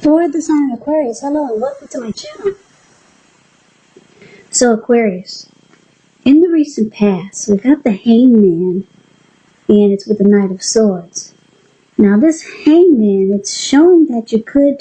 For the sign of Aquarius, hello and welcome to my channel. So Aquarius, in the recent past, we got the Hangman, and it's with the Knight of Swords. Now this Hangman, it's showing that you could,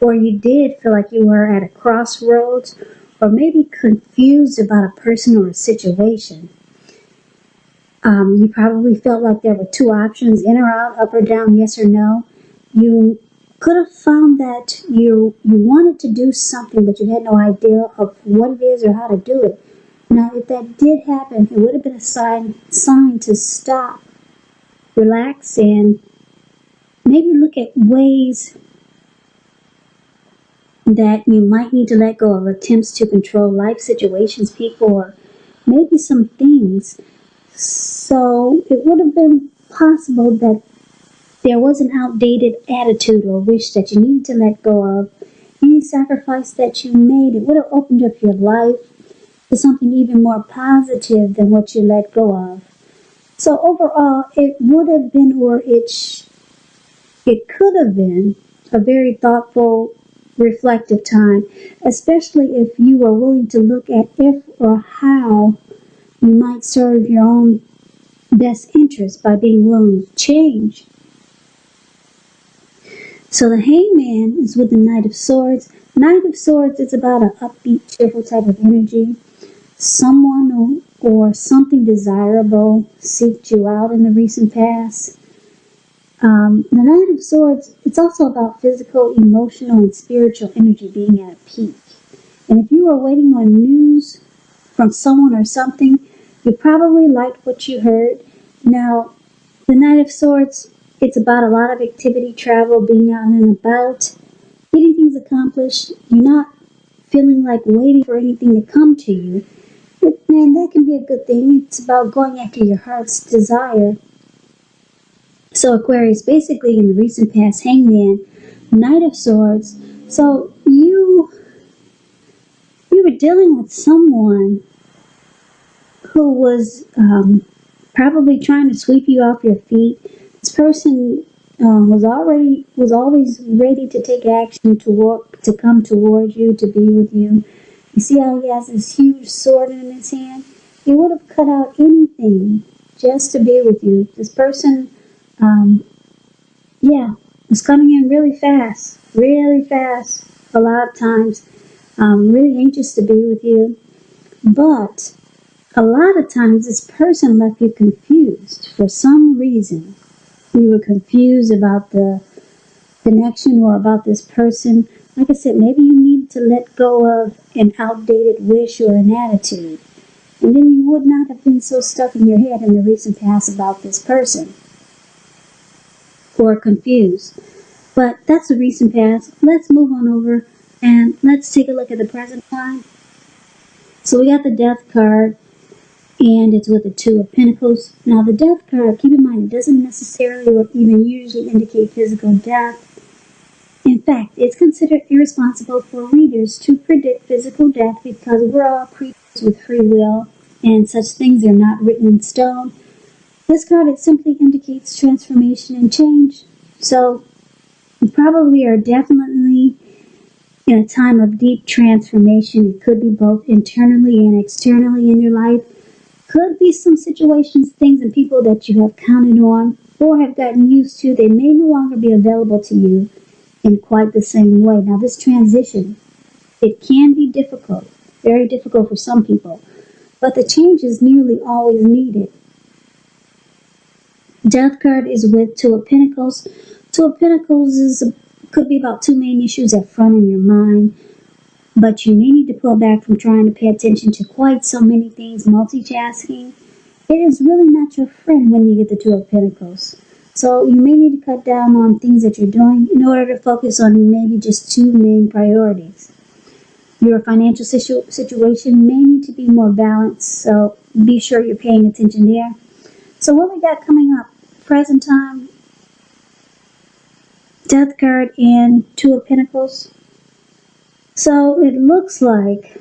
or you did feel like you were at a crossroads, or maybe confused about a person or a situation. You probably felt like there were two options, in or out, up or down, yes or no. You could have found that you wanted to do something, but you had no idea of what it is or how to do it. Now, if that did happen, it would have been a sign to stop, relax, and maybe look at ways that you might need to let go of attempts to control life situations, people, or maybe some things. So it would have been possible that there was an outdated attitude or wish that you needed to let go of. Any sacrifice that you made, it would have opened up your life to something even more positive than what you let go of. So overall, it would have been, or it could have been, a very thoughtful, reflective time, especially if you were willing to look at if or how you might serve your own best interest by being willing to change. So the Hangman is with the Knight of Swords. Knight of Swords is about an upbeat, cheerful type of energy. Someone or something desirable seeked you out in the recent past. The Knight of Swords, it's also about physical, emotional, and spiritual energy being at a peak. And if you are waiting on news from someone or something, you probably liked what you heard. Now, the Knight of Swords, it's about a lot of activity, travel, being out and about, getting things accomplished. You're not feeling like waiting for anything to come to you. And that can be a good thing. It's about going after your heart's desire. So Aquarius, basically in the recent past, Hangman, Knight of Swords. So you were dealing with someone who was probably trying to sweep you off your feet. This person was always ready to take action, to come towards you, to be with you. You see how he has this huge sword in his hand? He would have cut out anything just to be with you. This person, was coming in really fast, a lot of times, really anxious to be with you. But a lot of times this person left you confused for some reason. You were confused about the connection or about this person. Like I said, maybe you need to let go of an outdated wish or an attitude. And then you would not have been so stuck in your head in the recent past about this person. Or confused. But that's the recent past. Let's move on over and let's take a look at the present time. So we got the Death card, and it's with the Two of Pentacles. Now the Death card, keep in mind, it doesn't necessarily or even usually indicate physical death. In fact, it's considered irresponsible for readers to predict physical death because we're all creatures with free will, and such things are not written in stone. This card, it simply indicates transformation and change. So you probably are definitely in a time of deep transformation. It could be both internally and externally in your life. Could be some situations, things, and people that you have counted on or have gotten used to. They may no longer be available to you in quite the same way. Now, this transition, it can be difficult, very difficult for some people, but the change is nearly always needed. Death card is with Two of Pentacles. Two of Pentacles could be about two main issues at front in your mind. But you may need to pull back from trying to pay attention to quite so many things, multitasking. It is really not your friend when you get the Two of Pentacles. So you may need to cut down on things that you're doing in order to focus on maybe just two main priorities. Your financial situation may need to be more balanced, so be sure you're paying attention there. So what we got coming up, present time, Death card and Two of Pentacles. So it looks like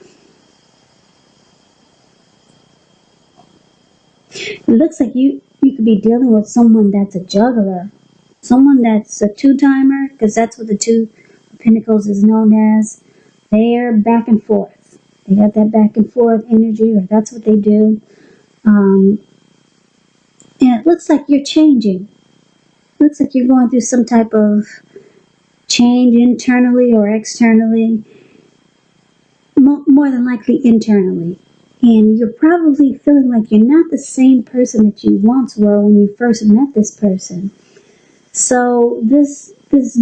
you could be dealing with someone that's a juggler, someone that's a two-timer, because that's what the Two of Pentacles is known as. They're back and forth. They got that back and forth energy, or that's what they do. And it looks like you're changing. Looks like you're going through some type of change internally or externally. More than likely internally. And you're probably feeling like you're not the same person that you once were when you first met this person. So this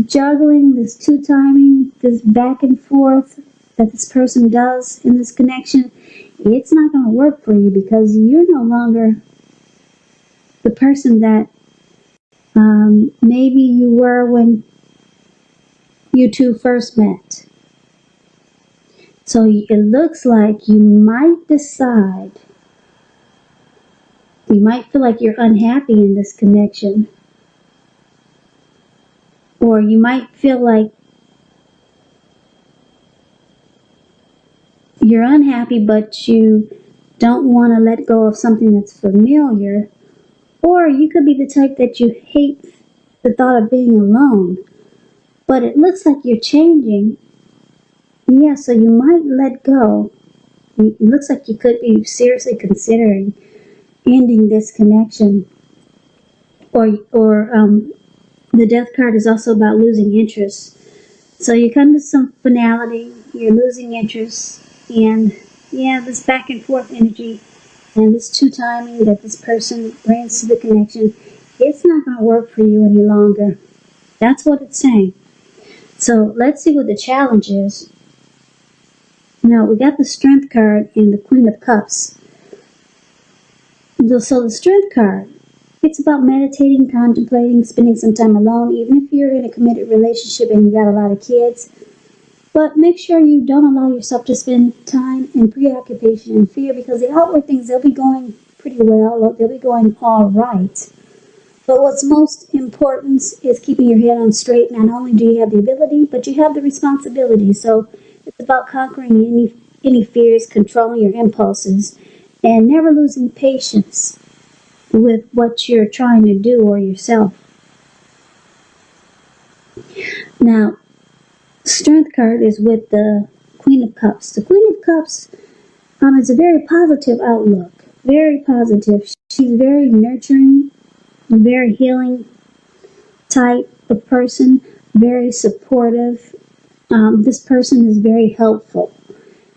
juggling, this two-timing, this back and forth that this person does in this connection, it's not going to work for you because you're no longer the person that maybe you were when you two first met. So it looks like you might decide, you might feel like you're unhappy in this connection. Or you might feel like you're unhappy, but you don't want to let go of something that's familiar. Or you could be the type that you hate the thought of being alone. But it looks like you're changing. Yeah, so you might let go. It looks like you could be seriously considering ending this connection. Or the death card is also about losing interest. So you come to some finality, you're losing interest, and yeah, this back and forth energy and this two-timing that this person brings to the connection, it's not going to work for you any longer. That's what it's saying. So let's see what the challenge is. Now, we got the Strength card and the Queen of Cups. So the Strength card, it's about meditating, contemplating, spending some time alone, even if you're in a committed relationship and you got a lot of kids. But make sure you don't allow yourself to spend time in preoccupation and fear, because the outward things, they'll be going pretty well. They'll be going all right. But what's most important is keeping your head on straight. Not only do you have the ability, but you have the responsibility. So it's about conquering any fears, controlling your impulses, and never losing patience with what you're trying to do or yourself. Now, Strength card is with the Queen of Cups. The Queen of Cups is a very positive outlook. Very positive. She's very nurturing, very healing type of person, very supportive. This person is very helpful.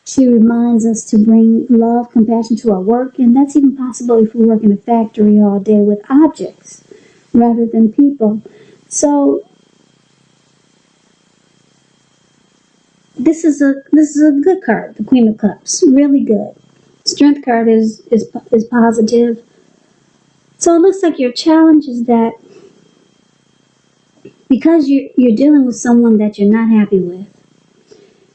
She reminds us to bring love, compassion to our work, and that's even possible if we work in a factory all day with objects rather than people. So this is a good card, the Queen of Cups. Really good. Strength card is positive. So it looks like your challenge is that because you're dealing with someone that you're not happy with,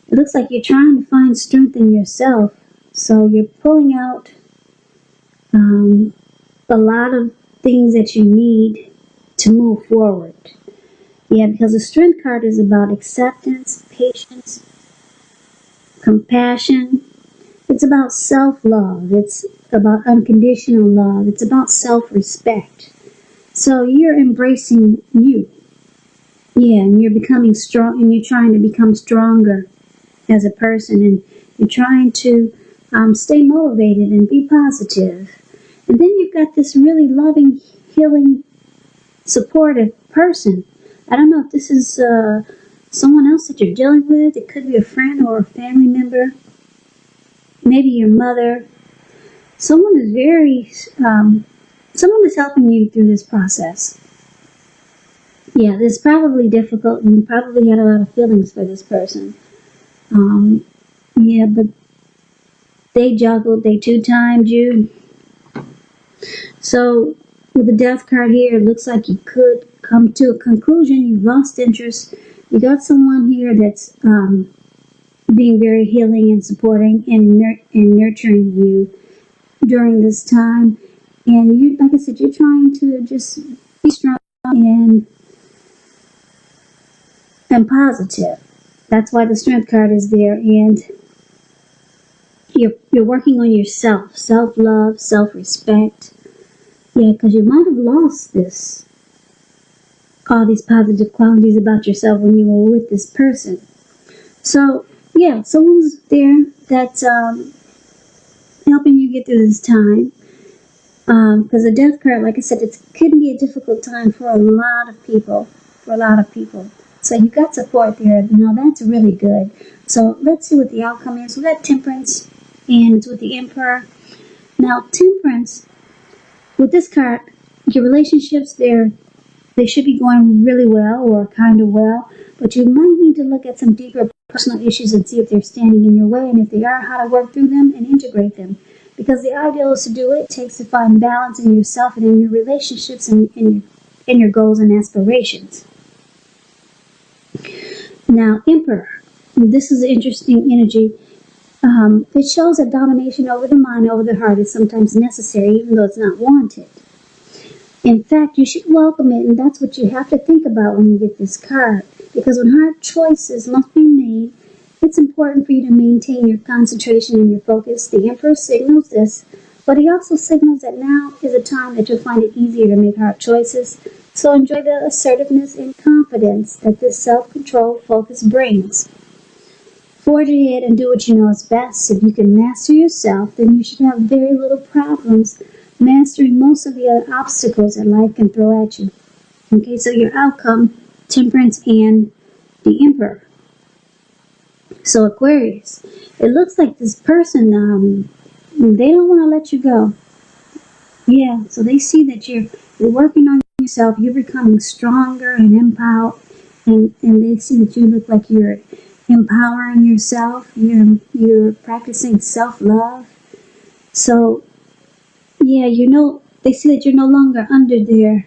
it looks like you're trying to find strength in yourself. So you're pulling out a lot of things that you need to move forward. Yeah, because the Strength card is about acceptance, patience, compassion. It's about self-love. It's about unconditional love. It's about self-respect. So you're embracing you. Yeah, and you're becoming strong, and you're trying to become stronger as a person, and you're trying to stay motivated and be positive. And then you've got this really loving, healing, supportive person. I don't know if this is someone else that you're dealing with. It could be a friend or a family member. Maybe your mother. Someone is someone is helping you through this process. Yeah, this is probably difficult, and you probably had a lot of feelings for this person. Yeah, but they juggled, they two-timed you. So with the Death card here, it looks like you could come to a conclusion. You've lost interest. You got someone here that's being very healing and supporting and nurturing you during this time. And you, like I said, you're trying to just be strong and positive. That's why the Strength card is there. And you're working on yourself, self-love, self-respect. Yeah, because you might have lost this all these positive qualities about yourself when you were with this person. So, yeah, someone's there that's helping you get through this time. Because the death card, like I said, it could be a difficult time for a lot of people. So you got support there. Now that's really good. So let's see what the outcome is. We got Temperance, and it's with the Emperor. Now Temperance, with this card, your relationships, they should be going really well or kind of well, but you might need to look at some deeper personal issues and see if they're standing in your way, and if they are, how to work through them and integrate them. Because the ideal is to do what it takes to find balance in yourself and in your relationships and in your goals and aspirations. Now, Emperor, this is an interesting energy. It shows that domination over the mind, over the heart is sometimes necessary, even though it's not wanted. In fact, you should welcome it, and that's what you have to think about when you get this card. Because when hard choices must be made, it's important for you to maintain your concentration and your focus. The Emperor signals this, but he also signals that now is a time that you'll find it easier to make hard choices. So enjoy the assertiveness and confidence that this self-control focus brings. Forge ahead and do what you know is best. If you can master yourself, then you should have very little problems mastering most of the other obstacles that life can throw at you. Okay, so your outcome, Temperance and the Emperor. So Aquarius, it looks like this person, they don't want to let you go. Yeah, so they see that you're working on yourself, you're becoming stronger and empowered, and they see that you look like you're empowering yourself, you're practicing self-love. So, yeah, they see that you're no longer under their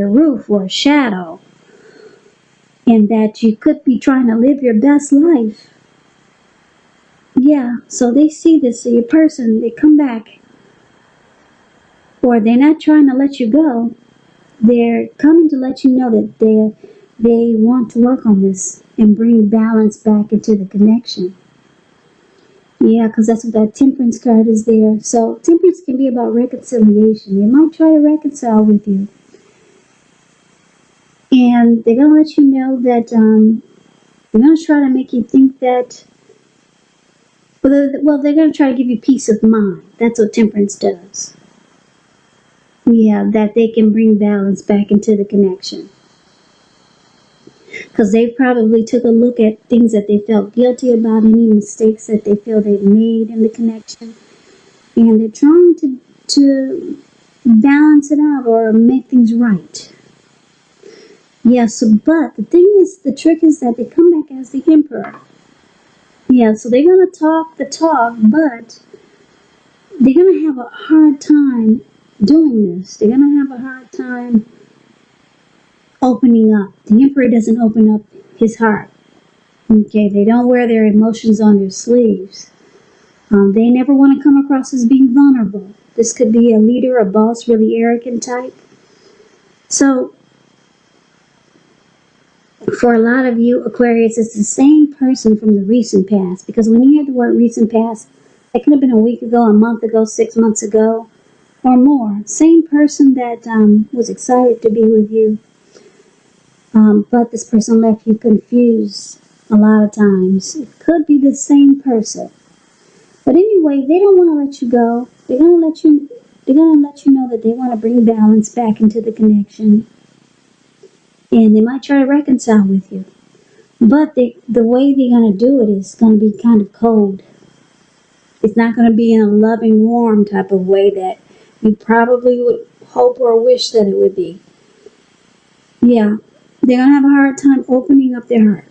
roof or shadow, and that you could be trying to live your best life. Yeah, so they see this. So your person, they come back, or they're not trying to let you go. They're coming to let you know that they want to work on this and bring balance back into the connection. Yeah, because that's what that Temperance card is there. So Temperance can be about reconciliation. They might try to reconcile with you. And they're going to let you know that they're going to try to make you think that, well, they're going to try to give you peace of mind. That's what Temperance does. Yeah, that they can bring balance back into the connection. Because they probably took a look at things that they felt guilty about, any mistakes that they feel they've made in the connection. And they're trying to balance it out or make things right. Yeah, so, but the thing is, the trick is that they come back as the Emperor. Yeah, so they're going to talk the talk, but they're going to have a hard time doing this. They're going to have a hard time opening up. The Emperor doesn't open up his heart. Okay, they don't wear their emotions on their sleeves. They never want to come across as being vulnerable. This could be a leader, a boss, really arrogant type. So, for a lot of you, Aquarius, it's the same person from the recent past. Because when you hear the word recent past, it could have been a week ago, a month ago, 6 months ago, or more. Same person that was excited to be with you. But this person left you confused a lot of times. It could be the same person. But anyway, they don't want to let you go. They're going to let you know that they want to bring balance back into the connection. And they might try to reconcile with you. But the way they're going to do it is going to be kind of cold. It's not going to be in a loving, warm type of way that you probably would hope or wish that it would be. Yeah, they're going to have a hard time opening up their heart.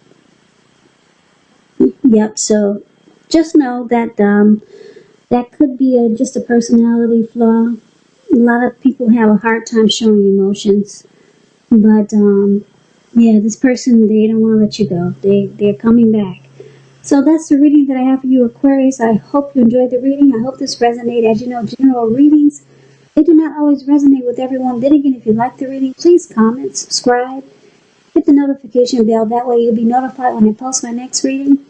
Yep, so just know that that could be just a personality flaw. A lot of people have a hard time showing emotions. But, yeah, this person, they don't want to let you go. They're coming back. So that's the reading that I have for you, Aquarius. I hope you enjoyed the reading. I hope this resonated. As you know, general readings, they do not always resonate with everyone. Then again, if you like the reading, please comment, subscribe, hit the notification bell. That way you'll be notified when I post my next reading.